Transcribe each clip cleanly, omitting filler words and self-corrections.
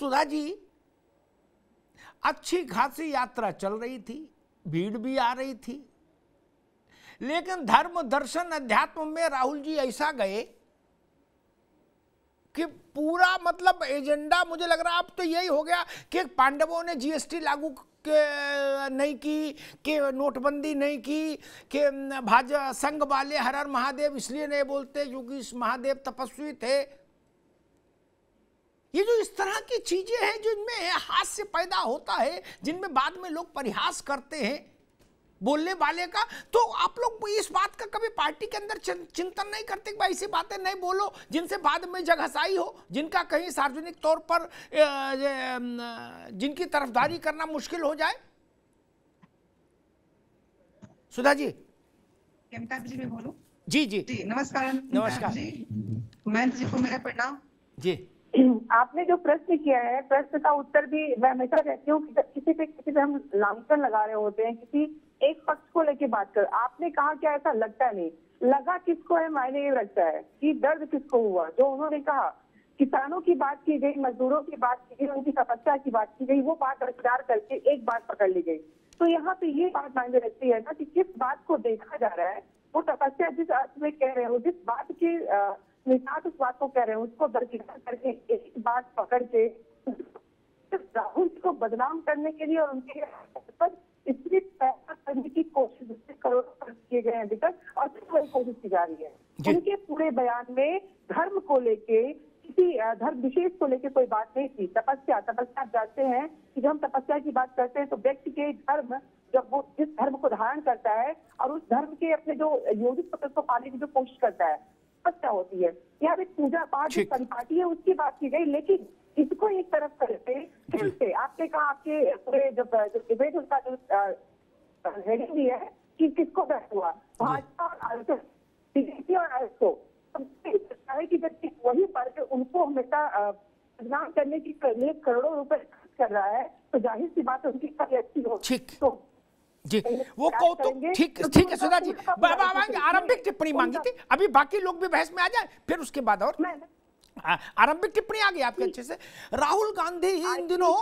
सुधा जी, अच्छी खासी यात्रा चल रही थी, भीड़ भी आ रही थी, लेकिन धर्म दर्शन अध्यात्म में राहुल जी ऐसा गए कि पूरा मतलब एजेंडा मुझे लग रहा अब तो यही हो गया कि पांडवों ने जीएसटी लागू नहीं की, कि नोटबंदी नहीं की, कि भाजपा संघ वाले हर हर महादेव इसलिए नहीं बोलते क्योंकि इस महादेव तपस्वी थे। ये जो इस तरह की चीजें हैं जिनमें हास्य पैदा होता है, जिनमें बाद में लोग परिहास करते हैं बोलने वाले का, तो आप लोग इस बात का कभी पार्टी के अंदर चिंतन नहीं करते कि भाई ऐसी बातें नहीं बोलो जिनसे बाद में जगहसाई हो, जिनका कहीं सार्वजनिक तौर पर जिनकी तरफदारी करना मुश्किल हो जाए? सुधा जी, अमिताभ जी मैं बोलूं? जी जी जी नमस्कार। नमस्कार जी, महेंद्र जी को मेरा प्रणाम जी। आपने जो प्रश्न किया है, प्रश्न का उत्तर भी मैं हमेशा कहती हूँ कि किसी पे हम लांछन लगा रहे होते हैं, किसी एक पक्ष को लेके बात कर, आपने कहा क्या ऐसा लगता नहीं, लगा किसको है मायने ये रखता है कि दर्द किसको हुआ। जो उन्होंने कहा किसानों की बात की गई, मजदूरों की बात की गई, उनकी तपस्या की बात की गई, वो बात रचदार करके एक बात पकड़ ली गई। तो यहाँ पे ये बात मायने रखती है ना कि किस बात को देखा जा रहा है। वो तपस्या जिस अर्थ में कह रहे हो, जिस बात के निषाद उस बात को कह रहे हैं, उसको दरकिनार करके एक बात पकड़ के राहुल को बदनाम करने के लिए और उनके पर इसलिए पैसा करने की कोशिश करोड़ खर्च किए गए हैं अभी तक, और फिर वही कोशिश की जा रही है। उनके पूरे बयान में धर्म को लेके, किसी धर्म विशेष को लेके कोई बात नहीं थी। तपस्या आप जानते हैं कि जब हम तपस्या की बात करते हैं तो व्यक्ति के धर्म, जब वो जिस धर्म को धारण करता है और उस धर्म के अपने जो योगिक पत्र को पाने की जो कोशिश करता है, तपस्या होती है। यहाँ पे पूजा पाठ जो परिपाटी है उसकी बात की गई, लेकिन इसको एक तरफ करके फिर से आपने कहा, आपके पूरे जब डिबेट उसका जो हेडिंग भी है कि किसको दर्द हुआ, भाजपा और आरएसएस, बीजेपी और आरएसएस है कि जब वही वर्ग उनको हमेशा बदनाम करने के लिए करोड़ों रुपए खर्च कर रहा है, तो जाहिर सी बात है उनकी कभी अच्छी हो। तो जी वो कौतुक, ठीक है सुधा जी, आरंभिक टिप्पणी मांगी थी, अभी बाकी लोग भी बहस में आ जाए, फिर उसके बाद और आरंभिक टिप्पणी आ गई आपके अच्छे से। राहुल गांधी इन दिनों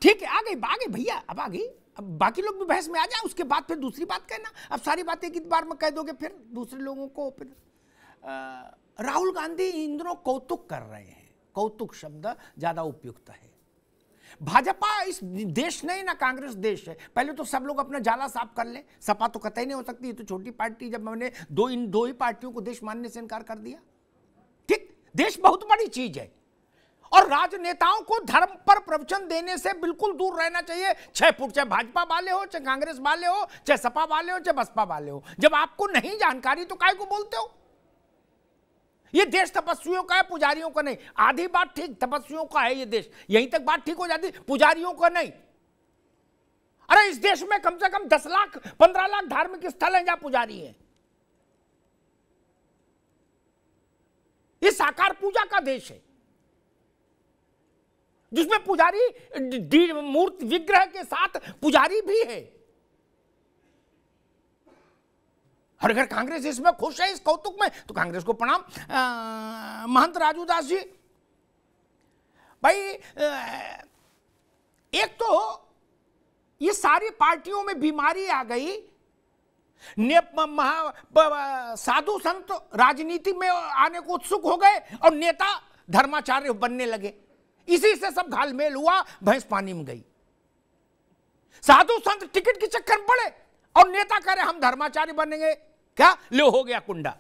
ठीक है आ गई भैया, अब आ गई, अब बाकी लोग भी बहस में आ जाए, उसके बाद फिर दूसरी बात कहना। अब सारी बातें एक बार में कह दोगे फिर दूसरे लोगों को। फिर राहुल गांधी इन दिनों कौतुक कर रहे हैं, कौतुक शब्द ज्यादा उपयुक्त है। भाजपा इस देश नहीं ना कांग्रेस देश है। पहले तो सब लोग अपना जाला साफ कर ले, सपा तो कतई नहीं हो सकती, ये तो छोटी पार्टी। जब मैंने इन दो ही पार्टियों को देश मानने से इनकार कर दिया, ठीक, देश बहुत बड़ी चीज है और राजनेताओं को धर्म पर प्रवचन देने से बिल्कुल दूर रहना चाहिए। 6 फुट, चाहे भाजपा वाले हो, चाहे कांग्रेस वाले हो, चाहे सपा वाले हो, चाहे बसपा वाले हो। जब आपको नहीं जानकारी तो काहे को बोलते हो? ये देश तपस्वियों का है, पुजारियों का नहीं। आधी बात ठीक, तपस्वियों का है ये देश, यहीं तक बात ठीक हो जाती, पुजारियों का नहीं। अरे इस देश में कम से कम 10 लाख 15 लाख धार्मिक स्थल हैं जहां पुजारी हैं। ये साकार पूजा का देश है जिसमें पुजारी मूर्ति विग्रह के साथ पुजारी भी है। और अगर कांग्रेस इसमें खुश है, इस कौतुक में, तो कांग्रेस को प्रणाम। महंत राजू दास जी, भाई एक तो ये सारी पार्टियों में बीमारी आ गई, साधु संत राजनीति में आने को उत्सुक हो गए और नेता धर्माचार्य बनने लगे। इसी से सब घालमेल हुआ, भैंस पानी में गई। साधु संत टिकट के चक्कर में पड़े और नेता कह रहे हम धर्माचार्य बनेंगे। क्या लो हो गया कुंडा?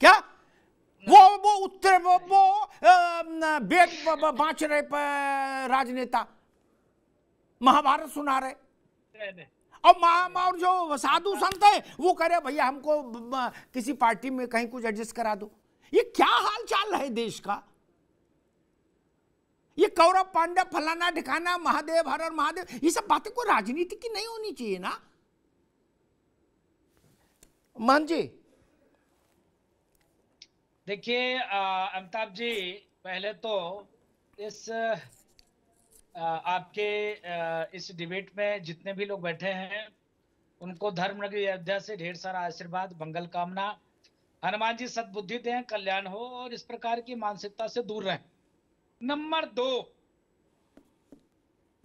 क्या वो उत्तर वो वेद बांच रहे राजनेता, महाभारत सुना रहे, और जो साधु संत है वो कह रहे भैया हमको किसी पार्टी में कहीं कुछ एडजस्ट करा दो। ये क्या हाल चाल है देश का? ये कौरव पांडव फलाना ठिकाना महादेव हर हर महादेव, ये सब बातें कोई राजनीति की नहीं होनी चाहिए ना। मान जी देखिए अमिताभ जी, पहले तो इस आपके इस डिबेट में जितने भी लोग बैठे हैं उनको धर्म नगरी अयोध्या से ढेर सारा आशीर्वाद, मंगल कामना। हनुमान जी सद्बुद्धि दें, कल्याण हो और इस प्रकार की मानसिकता से दूर रहें। नंबर 2,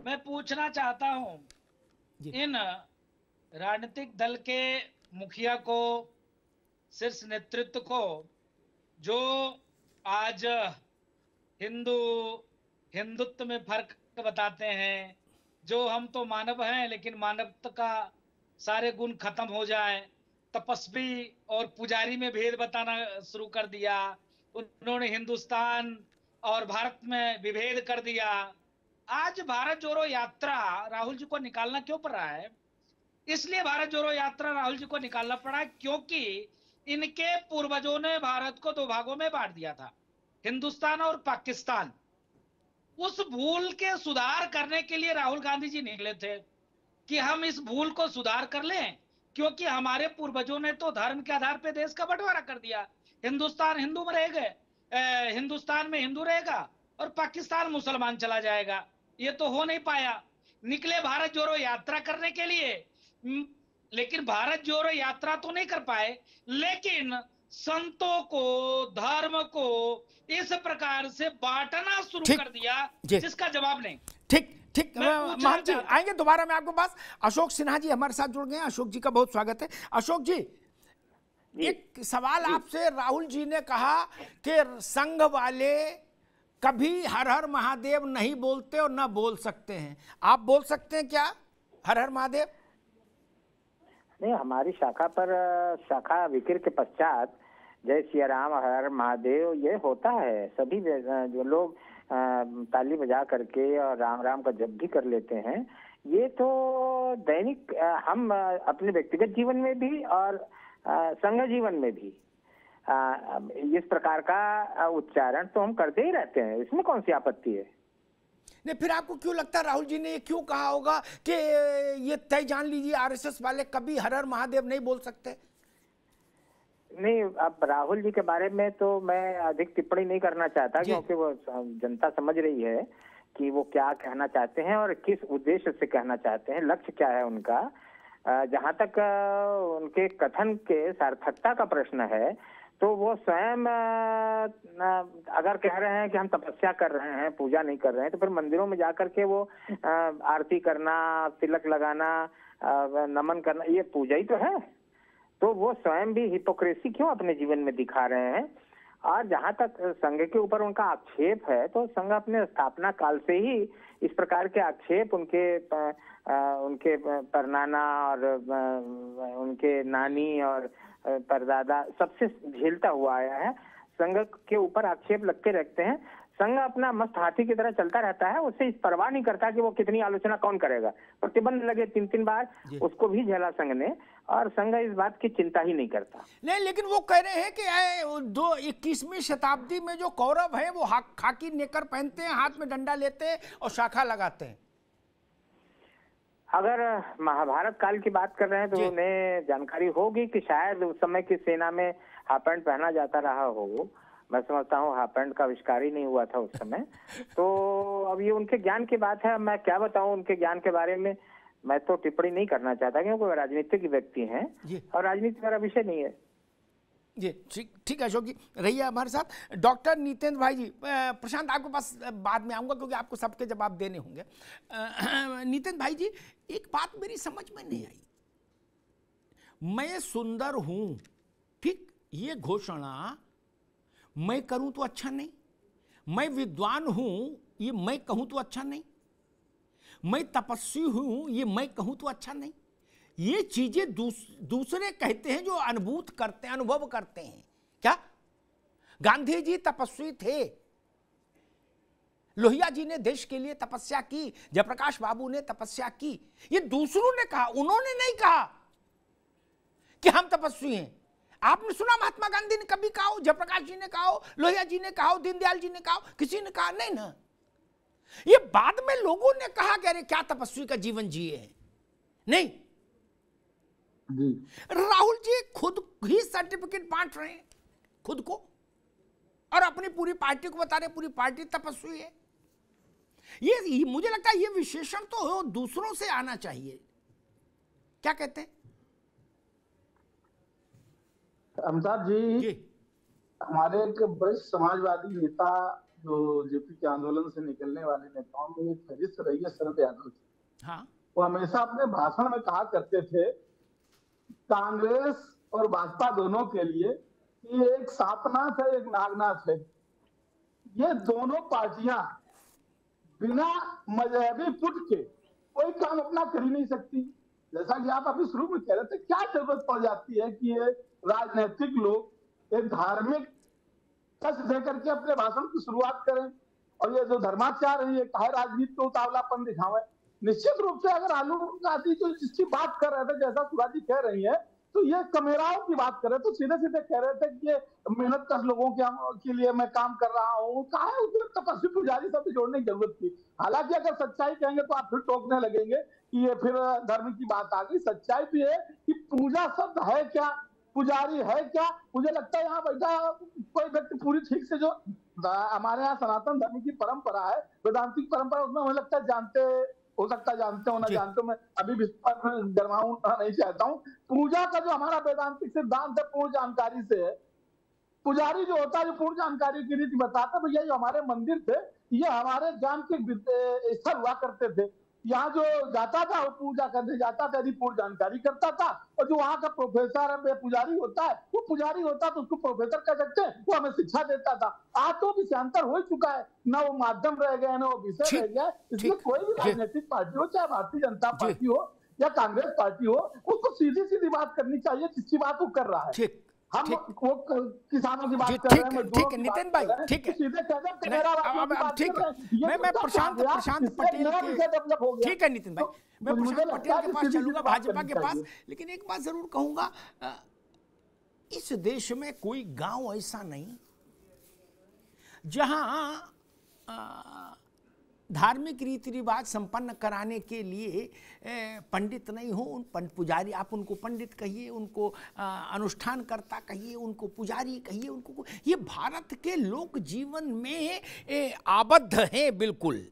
मैं पूछना चाहता हूं इन राजनीतिक दल के मुखिया को, शीर्ष नेतृत्व को, जो आज हिंदुत्व में फर्क बताते हैं, जो हम तो मानव हैं लेकिन मानवता का सारे गुण खत्म हो जाए, तपस्वी और पुजारी में भेद बताना शुरू कर दिया, उन्होंने हिंदुस्तान और भारत में विभेद कर दिया। आज भारत जोड़ो यात्रा राहुल जी को निकालना क्यों पड़ रहा है? इसलिए भारत जोड़ो यात्रा राहुल जी को निकालना पड़ा क्योंकि इनके पूर्वजों ने भारत को दो भागों में बांट दिया था, हिंदुस्तान और पाकिस्तान। उस भूल के सुधार करने के लिए राहुल गांधी जी निकले थे कि हम इस भूल को सुधार कर लें, क्योंकि हमारे पूर्वजों ने तो धर्म के आधार पर देश का बंटवारा कर दिया। हिंदुस्तान हिंदू में रह गए, हिंदुस्तान में हिंदू रहेगा और पाकिस्तान मुसलमान चला जाएगा। ये तो हो नहीं पाया। निकले भारत जोड़ो यात्रा करने के लिए, लेकिन भारत जोड़ो यात्रा तो नहीं कर पाए, लेकिन संतों को, धर्म को इस प्रकार से बांटना शुरू कर दिया जिसका जवाब नहीं। ठीक ठीक, महंत जी आएंगे दोबारा मैं आपके पास। अशोक सिन्हा जी हमारे साथ जुड़ गए हैं। अशोक जी का बहुत स्वागत है। अशोक जी, एक सवाल आपसे। राहुल जी ने कहा कि संघ वाले कभी हर हर महादेव नहीं बोलते और ना बोल सकते हैं। आप बोल सकते हैं क्या हर हर महादेव? नहीं, हमारी शाखा पर शाखा विकिर के पश्चात जय सिया राम, हर हर महादेव ये होता है। सभी जो लोग ताली बजा करके और राम राम का जप भी कर लेते हैं। ये तो दैनिक हम अपने व्यक्तिगत जीवन में भी और संघ जीवन में भी इस प्रकार का उच्चारण तो हम करते ही रहते हैं। इसमें कौन सी आपत्ति है? नहीं, फिर आपको क्यों लगता है राहुल जी ने ये क्यों कहा होगा कि ये तय जान लीजिए आरएसएस वाले कभी हर हर महादेव नहीं बोल सकते? नहीं, अब राहुल जी के बारे में तो मैं अधिक टिप्पणी नहीं करना चाहता, क्योंकि वो जनता समझ रही है कि वो क्या कहना चाहते हैं और किस उद्देश्य से कहना चाहते हैं, लक्ष्य क्या है उनका। जहां तक उनके कथन के सार्थकता का प्रश्न है तो वो स्वयं अगर कह रहे हैं कि हम तपस्या कर रहे हैं, पूजा नहीं कर रहे हैं, तो फिर मंदिरों में जाकर के वो आरती करना, तिलक लगाना, नमन करना, ये पूजा ही तो है। तो वो स्वयं भी हिपोक्रेसी क्यों अपने जीवन में दिखा रहे हैं? और जहां तक संघ के ऊपर उनका आक्षेप है तो संघ अपने स्थापना काल से ही इस प्रकार के आक्षेप उनके परनाना और उनके नानी और परदादा सबसे झेलता हुआ आया है। संघ के ऊपर आक्षेप लगते रहते हैं। संघ अपना मस्त हाथी की तरह चलता रहता है, उससे इस परवाह नहीं करता कि वो कितनी आलोचना कौन करेगा। प्रतिबंध लगे 3-3 बार, उसको भी झेला संघ ने, और संघ इस बात की चिंता ही नहीं करता। नहीं, लेकिन वो कह रहे हैं कि 21वीं शताब्दी में जो कौरव है वो खाकी नेकर पहनते हैं, हाथ में डंडा लेते हैं और शाखा लगाते हैं। अगर महाभारत काल की बात कर रहे हैं तो उन्हें जानकारी होगी कि शायद उस समय की सेना में हाफ पैंट पहना जाता रहा हो। मैं समझता हूँ हाफ पैंट का आविष्कार ही नहीं हुआ था उस समय। तो अब ये उनके ज्ञान की बात है। मैं क्या बताऊं उनके ज्ञान के बारे में, मैं तो टिप्पणी नहीं करना चाहता, क्योंकि वो राजनीतिक व्यक्ति हैं और राजनीति मेरा विषय नहीं है। जी ठीक है अशोक जी, रहिए हमारे साथ। डॉक्टर नितेंद्र भाई जी, प्रशांत आपके पास बाद में आऊंगा क्योंकि आपको सबके जवाब देने होंगे। नितेंद्र भाई जी, एक बात मेरी समझ में नहीं आई। मैं सुंदर हूं, ठीक, ये घोषणा मैं करूं तो अच्छा नहीं। मैं विद्वान हूं, ये मैं कहूं तो अच्छा नहीं। मैं तपस्वी हूं, ये मैं कहूं तो अच्छा नहीं। ये चीजें दूसरे कहते हैं जो अनुभूत करते हैं, अनुभव करते हैं। क्या गांधी जी तपस्वी थे? लोहिया जी ने देश के लिए तपस्या की, जयप्रकाश बाबू ने तपस्या की। ये दूसरों ने कहा, उन्होंने नहीं कहा कि हम तपस्वी हैं। आपने सुना महात्मा गांधी ने कभी कहा हो, जयप्रकाश जी ने कहा हो, लोहिया जी ने कहा हो, दीनदयाल जी ने कहा हो? किसी ने कहा नहीं ना। ये बाद में लोगों ने कहा कि अरे क्या तपस्वी का जीवन जिए हैं। नहीं, राहुल जी खुद ही सर्टिफिकेट बांट रहे हैं खुद को, और अपनी पूरी पार्टी को बता रहे पूरी पार्टी तपस्वी है। ये मुझे लगता है ये विशेषण तो दूसरों से आना चाहिए। क्या कहते हैं अमिताभ जी? हमारे एक वरिष्ठ समाजवादी नेता जो जेपी के आंदोलन से निकलने वाले नेताओं में एक फहरिस्त रही है शरद यादव की। हाँ, वो हमेशा अपने भाषण में कहा करते थे कांग्रेस और भाजपा दोनों के लिए कि एक सांपनाथ है, एक नागनाथ है। ये दोनों पार्टियां बिना मजहबी पुट के कोई काम अपना कर ही नहीं सकती। जैसा कि आप अभी शुरू में कह रहे थे, क्या जरूरत पड़ जाती है कि ये राजनीतिक लोग एक धार्मिक कस दे करके अपने भाषण की शुरुआत करें और ये जो धर्माचार है ये काहे राजनीति को उतावलापन दिखावे। निश्चित रूप से अगर आलू गांधी जो जिसकी बात कर रहे थे, जैसा सुराजी कह रही है, तो ये कमेराओं की बात कर रहे थे, सीधे सीधे कह रहे थे कि ये मेहनत कश लोगों के लिए मैं काम कर रहा हूँ। काहे उसमें तपस्वी पुजारी सब जोड़ने की जरूरत थी। हालांकि अगर सच्चाई कहेंगे तो आप फिर टोकने लगेंगे कि ये फिर धर्म की बात आ गई। सच्चाई भी है कि पूजा शब्द है क्या, पुजारी है क्या। मुझे लगता है यहाँ बैठा कोई व्यक्ति पूरी ठीक से जो हमारे यहाँ सनातन धर्म की परंपरा है, वेदांतिक परंपरा, उसमें मुझे लगता है जानते हो सकता है, जानते हो ना जानते हो, मैं अभी भी गरमाऊं नहीं चाहता हूँ। पूजा का जो हमारा वेदांतिक सिद्धांत है पूर्ण जानकारी से है। पुजारी जो होता है जो पूर्ण जानकारी की रीति बताता है, भैया जो हमारे मंदिर थे ये हमारे ज्ञान के स्थल हुआ करते थे। यहाँ जो जाता था वो पूजा करने जाता था, यदि पूर्ण जानकारी करता था। और जो वहाँ का प्रोफेसर है पुजारी होता है, वो पुजारी होता है तो उसको प्रोफेसर कह सकते हैं, वो हमें शिक्षा देता था। आज तो विषयांतर हो चुका है, ना वो माध्यम रह गया ना वो विषय रह गया। इसलिए कोई भी राजनीतिक पार्टी हो, चाहे भारतीय जनता पार्टी हो या कांग्रेस पार्टी हो, उसको सीधी सीधी बात करनी चाहिए जिसकी बात वो कर रहा है। हम वो किसानों की बात कर रहे हैं, ठीक है नितिन भाई, ठीक है, ठीक है। मैं प्रशांत पटेल के, ठीक है नितिन भाई, मैं प्रशांत पटेल के पास चलूंगा, भाजपा के पास। लेकिन एक बात जरूर कहूंगा, इस देश में कोई गांव ऐसा नहीं जहां धार्मिक रीति रिवाज संपन्न कराने के लिए पंडित नहीं हो। उन पुजारी, आप उनको पंडित कहिए, उनको अनुष्ठानकर्ता कहिए, उनको पुजारी कहिए, उनको, ये भारत के लोक जीवन में आबद्ध हैं बिल्कुल।